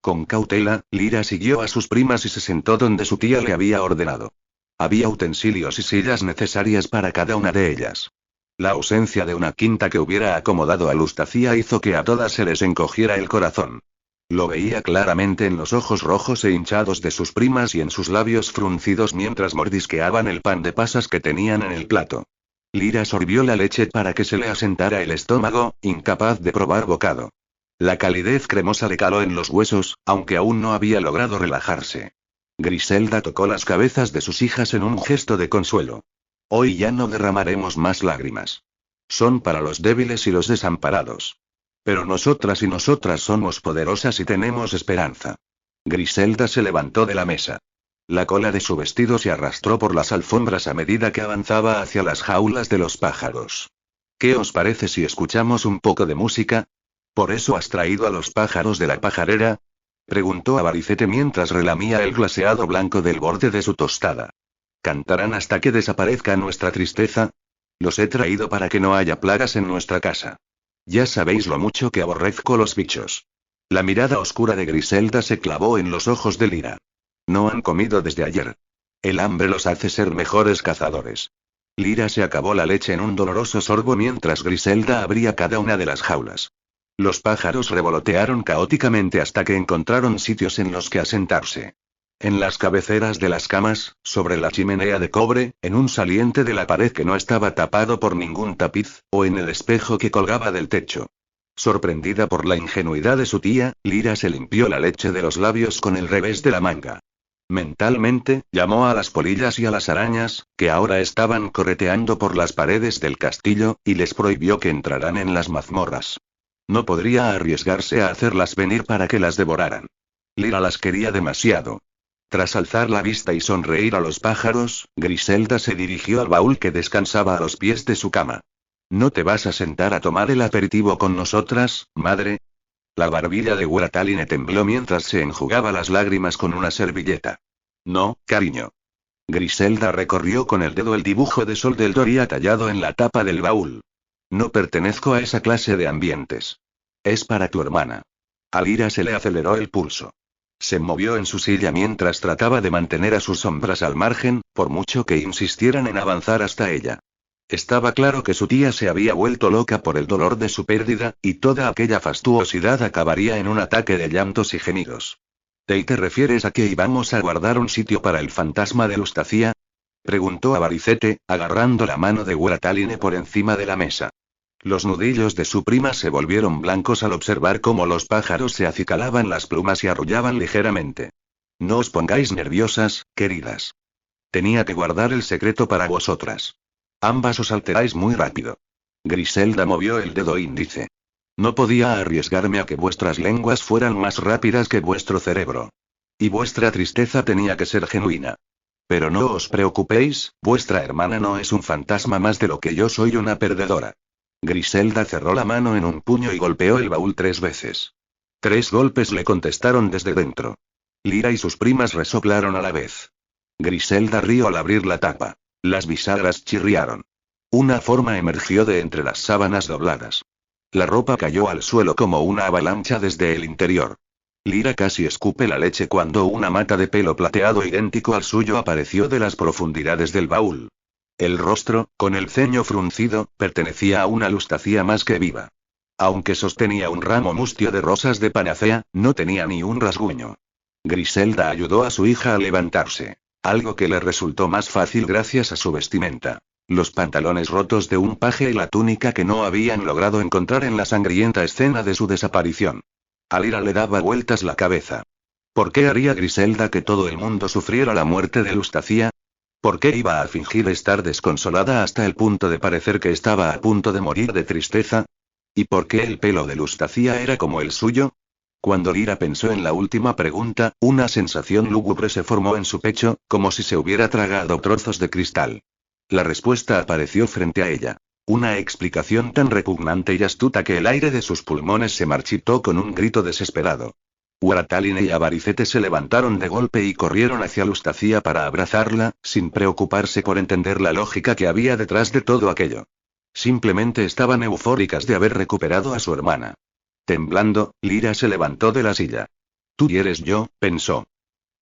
Con cautela, Lyra siguió a sus primas y se sentó donde su tía le había ordenado. Había utensilios y sillas necesarias para cada una de ellas. La ausencia de una quinta que hubiera acomodado a Lustacía hizo que a todas se les encogiera el corazón. Lo veía claramente en los ojos rojos e hinchados de sus primas y en sus labios fruncidos mientras mordisqueaban el pan de pasas que tenían en el plato. Lyra sorbió la leche para que se le asentara el estómago, incapaz de probar bocado. La calidez cremosa le caló en los huesos, aunque aún no había logrado relajarse. Griselda tocó las cabezas de sus hijas en un gesto de consuelo. Hoy ya no derramaremos más lágrimas. Son para los débiles y los desamparados. Pero nosotras y nosotras somos poderosas y tenemos esperanza. Griselda se levantó de la mesa. La cola de su vestido se arrastró por las alfombras a medida que avanzaba hacia las jaulas de los pájaros. ¿Qué os parece si escuchamos un poco de música? ¿Por eso has traído a los pájaros de la pajarera? Preguntó Avaricete mientras relamía el glaseado blanco del borde de su tostada. ¿Cantarán hasta que desaparezca nuestra tristeza? Los he traído para que no haya plagas en nuestra casa. Ya sabéis lo mucho que aborrezco los bichos. La mirada oscura de Griselda se clavó en los ojos de Lyra. No han comido desde ayer. El hambre los hace ser mejores cazadores. Lyra se acabó la leche en un doloroso sorbo mientras Griselda abría cada una de las jaulas. Los pájaros revolotearon caóticamente hasta que encontraron sitios en los que asentarse. En las cabeceras de las camas, sobre la chimenea de cobre, en un saliente de la pared que no estaba tapado por ningún tapiz, o en el espejo que colgaba del techo. Sorprendida por la ingenuidad de su tía, Lyra se limpió la leche de los labios con el revés de la manga. Mentalmente, llamó a las polillas y a las arañas, que ahora estaban correteando por las paredes del castillo, y les prohibió que entraran en las mazmorras. No podría arriesgarse a hacerlas venir para que las devoraran. Lyra las quería demasiado. Tras alzar la vista y sonreír a los pájaros, Griselda se dirigió al baúl que descansaba a los pies de su cama. ¿No te vas a sentar a tomar el aperitivo con nosotras, madre? La barbilla de Guerataline tembló mientras se enjugaba las lágrimas con una servilleta. No, cariño. Griselda recorrió con el dedo el dibujo de sol del Doria tallado en la tapa del baúl. No pertenezco a esa clase de ambientes. Es para tu hermana. A Lyra se le aceleró el pulso. Se movió en su silla mientras trataba de mantener a sus sombras al margen, por mucho que insistieran en avanzar hasta ella. Estaba claro que su tía se había vuelto loca por el dolor de su pérdida, y toda aquella fastuosidad acabaría en un ataque de llantos y gemidos. ¿Te refieres a que íbamos a guardar un sitio para el fantasma de Lustacia? Preguntó Abaricete, agarrando la mano de Guerataline por encima de la mesa. Los nudillos de su prima se volvieron blancos al observar cómo los pájaros se acicalaban las plumas y arrullaban ligeramente. No os pongáis nerviosas, queridas. Tenía que guardar el secreto para vosotras. Ambas os alteráis muy rápido. Griselda movió el dedo índice. No podía arriesgarme a que vuestras lenguas fueran más rápidas que vuestro cerebro. Y vuestra tristeza tenía que ser genuina. Pero no os preocupéis, vuestra hermana no es un fantasma más de lo que yo soy una perdedora. Griselda cerró la mano en un puño y golpeó el baúl 3 veces. 3 golpes le contestaron desde dentro. Lyra y sus primas resoplaron a la vez. Griselda rió al abrir la tapa. Las bisagras chirriaron. Una forma emergió de entre las sábanas dobladas. La ropa cayó al suelo como una avalancha desde el interior. Lyra casi escupe la leche cuando una mata de pelo plateado idéntico al suyo apareció de las profundidades del baúl. El rostro, con el ceño fruncido, pertenecía a una Lustacia más que viva. Aunque sostenía un ramo mustio de rosas de panacea, no tenía ni un rasguño. Griselda ayudó a su hija a levantarse. Algo que le resultó más fácil gracias a su vestimenta. Los pantalones rotos de un paje y la túnica que no habían logrado encontrar en la sangrienta escena de su desaparición. A Lyra le daba vueltas la cabeza. ¿Por qué haría Griselda que todo el mundo sufriera la muerte de Lustacia? ¿Por qué iba a fingir estar desconsolada hasta el punto de parecer que estaba a punto de morir de tristeza? ¿Y por qué el pelo de Lustacia era como el suyo? Cuando Lyra pensó en la última pregunta, una sensación lúgubre se formó en su pecho, como si se hubiera tragado trozos de cristal. La respuesta apareció frente a ella. Una explicación tan repugnante y astuta que el aire de sus pulmones se marchitó con un grito desesperado. Guerataline y Abaricete se levantaron de golpe y corrieron hacia Lustacia para abrazarla, sin preocuparse por entender la lógica que había detrás de todo aquello. Simplemente estaban eufóricas de haber recuperado a su hermana. Temblando, Lyra se levantó de la silla. Tú y eres yo, pensó.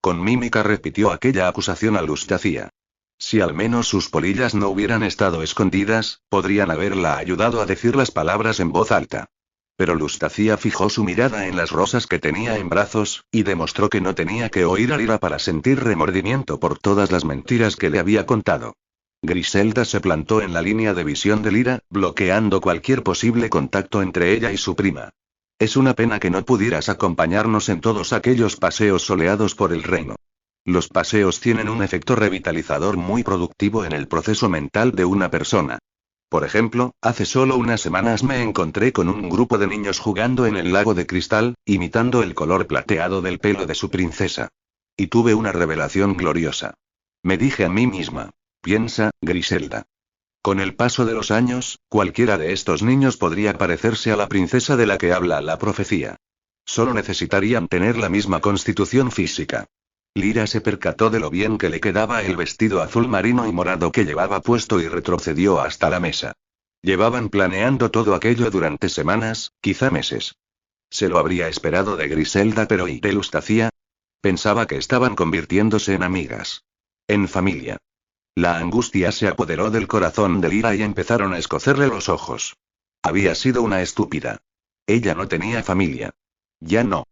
Con mímica repitió aquella acusación a Lustacia. Si al menos sus polillas no hubieran estado escondidas, podrían haberla ayudado a decir las palabras en voz alta. Pero Lustacia fijó su mirada en las rosas que tenía en brazos, y demostró que no tenía que oír a Lyra para sentir remordimiento por todas las mentiras que le había contado. Griselda se plantó en la línea de visión de Lyra, bloqueando cualquier posible contacto entre ella y su prima. Es una pena que no pudieras acompañarnos en todos aquellos paseos soleados por el reino. Los paseos tienen un efecto revitalizador muy productivo en el proceso mental de una persona. Por ejemplo, hace solo unas semanas me encontré con un grupo de niños jugando en el lago de cristal, imitando el color plateado del pelo de su princesa. Y tuve una revelación gloriosa. Me dije a mí misma, piensa, Griselda. Con el paso de los años, cualquiera de estos niños podría parecerse a la princesa de la que habla la profecía. Solo necesitarían tener la misma constitución física. Lyra se percató de lo bien que le quedaba el vestido azul marino y morado que llevaba puesto y retrocedió hasta la mesa. Llevaban planeando todo aquello durante semanas, quizá meses. Se lo habría esperado de Griselda, pero ¿y de Lustacia? Pensaba que estaban convirtiéndose en amigas. En familia. La angustia se apoderó del corazón de Lyra y empezaron a escocerle los ojos. Había sido una estúpida. Ella no tenía familia. Ya no.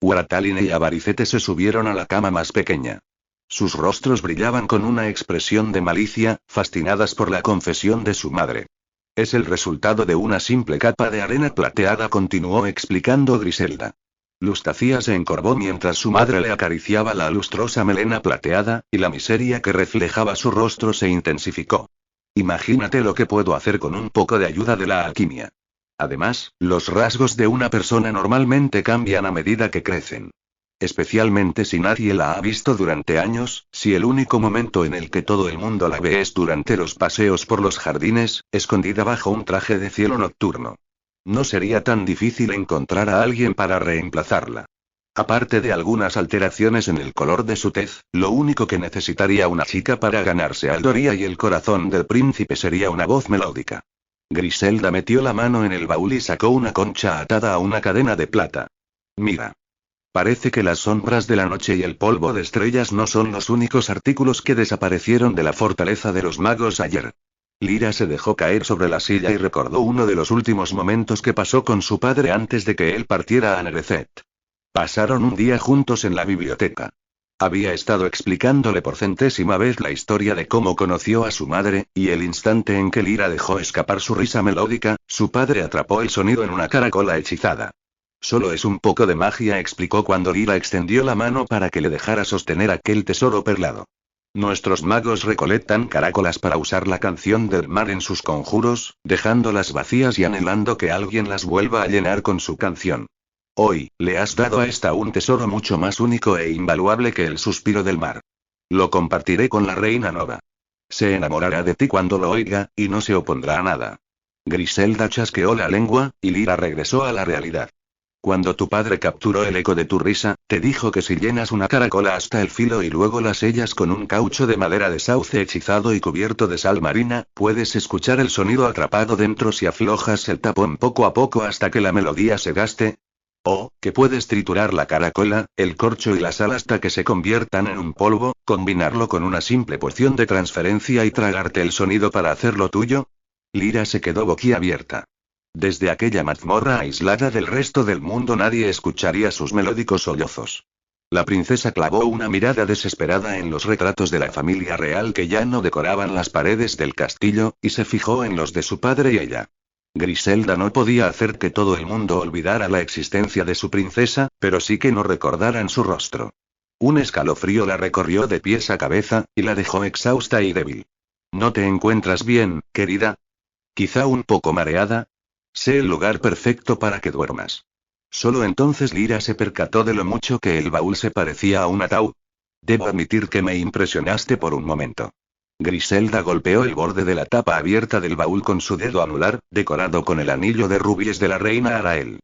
Guerataline y Abaricete se subieron a la cama más pequeña. Sus rostros brillaban con una expresión de malicia, fascinadas por la confesión de su madre. Es el resultado de una simple capa de arena plateada, continuó explicando Griselda. Lustacia se encorvó mientras su madre le acariciaba la lustrosa melena plateada, y la miseria que reflejaba su rostro se intensificó. Imagínate lo que puedo hacer con un poco de ayuda de la alquimia. Además, los rasgos de una persona normalmente cambian a medida que crecen. Especialmente si nadie la ha visto durante años, si el único momento en el que todo el mundo la ve es durante los paseos por los jardines, escondida bajo un traje de cielo nocturno. No sería tan difícil encontrar a alguien para reemplazarla. Aparte de algunas alteraciones en el color de su tez, lo único que necesitaría una chica para ganarse a Aldoria y el corazón del príncipe sería una voz melódica. Griselda metió la mano en el baúl y sacó una concha atada a una cadena de plata. Mira. Parece que las sombras de la noche y el polvo de estrellas no son los únicos artículos que desaparecieron de la fortaleza de los magos ayer. Lyra se dejó caer sobre la silla y recordó uno de los últimos momentos que pasó con su padre antes de que él partiera a Nereseth. Pasaron un día juntos en la biblioteca. Había estado explicándole por centésima vez la historia de cómo conoció a su madre, y el instante en que Lyra dejó escapar su risa melódica, su padre atrapó el sonido en una caracola hechizada. Solo es un poco de magia, explicó cuando Lyra extendió la mano para que le dejara sostener aquel tesoro perlado. Nuestros magos recolectan caracolas para usar la canción del mar en sus conjuros, dejándolas vacías y anhelando que alguien las vuelva a llenar con su canción. Hoy, le has dado a esta un tesoro mucho más único e invaluable que el suspiro del mar. Lo compartiré con la reina Nova. Se enamorará de ti cuando lo oiga, y no se opondrá a nada. Griselda chasqueó la lengua, y Lyra regresó a la realidad. Cuando tu padre capturó el eco de tu risa, te dijo que si llenas una caracola hasta el filo y luego la sellas con un caucho de madera de sauce hechizado y cubierto de sal marina, puedes escuchar el sonido atrapado dentro si aflojas el tapón poco a poco hasta que la melodía se gaste. O, que puedes triturar la caracola, el corcho y la sal hasta que se conviertan en un polvo, combinarlo con una simple poción de transferencia y tragarte el sonido para hacerlo tuyo. Lyra se quedó boquiabierta. Desde aquella mazmorra aislada del resto del mundo nadie escucharía sus melódicos sollozos. La princesa clavó una mirada desesperada en los retratos de la familia real que ya no decoraban las paredes del castillo, y se fijó en los de su padre y ella. Griselda no podía hacer que todo el mundo olvidara la existencia de su princesa, pero sí que no recordaran su rostro. Un escalofrío la recorrió de pies a cabeza, y la dejó exhausta y débil. ¿No te encuentras bien, querida? ¿Quizá un poco mareada? Sé el lugar perfecto para que duermas. Solo entonces Lyra se percató de lo mucho que el baúl se parecía a un ataúd. Debo admitir que me impresionaste por un momento. Griselda golpeó el borde de la tapa abierta del baúl con su dedo anular, decorado con el anillo de rubíes de la reina Arael.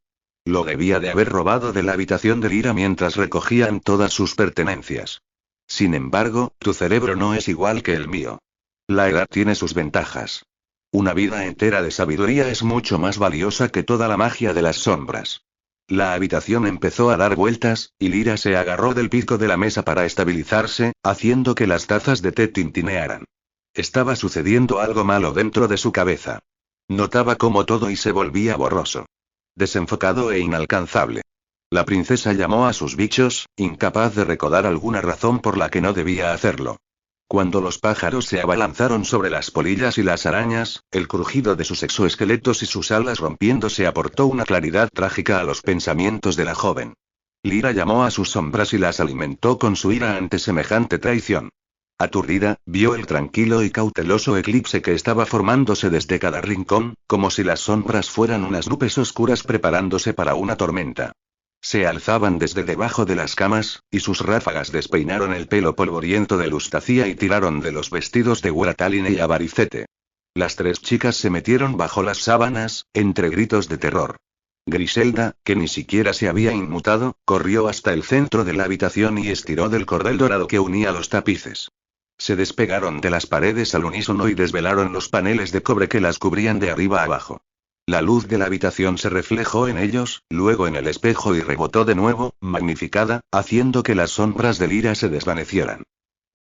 Lo debía de haber robado de la habitación de Lyra mientras recogían todas sus pertenencias. Sin embargo, tu cerebro no es igual que el mío. La edad tiene sus ventajas. Una vida entera de sabiduría es mucho más valiosa que toda la magia de las sombras. La habitación empezó a dar vueltas, y Lyra se agarró del pico de la mesa para estabilizarse, haciendo que las tazas de té tintinearan. Estaba sucediendo algo malo dentro de su cabeza. Notaba cómo todo y se volvía borroso. Desenfocado e inalcanzable. La princesa llamó a sus bichos, incapaz de recordar alguna razón por la que no debía hacerlo. Cuando los pájaros se abalanzaron sobre las polillas y las arañas, el crujido de sus exoesqueletos y sus alas rompiéndose aportó una claridad trágica a los pensamientos de la joven. Lyra llamó a sus sombras y las alimentó con su ira ante semejante traición. Aturdida, vio el tranquilo y cauteloso eclipse que estaba formándose desde cada rincón, como si las sombras fueran unas nubes oscuras preparándose para una tormenta. Se alzaban desde debajo de las camas, y sus ráfagas despeinaron el pelo polvoriento de Lustacia y tiraron de los vestidos de Guerataline y Avaricete. Las tres chicas se metieron bajo las sábanas, entre gritos de terror. Griselda, que ni siquiera se había inmutado, corrió hasta el centro de la habitación y estiró del cordel dorado que unía los tapices. Se despegaron de las paredes al unísono y desvelaron los paneles de cobre que las cubrían de arriba abajo. La luz de la habitación se reflejó en ellos, luego en el espejo y rebotó de nuevo, magnificada, haciendo que las sombras de Lyra se desvanecieran.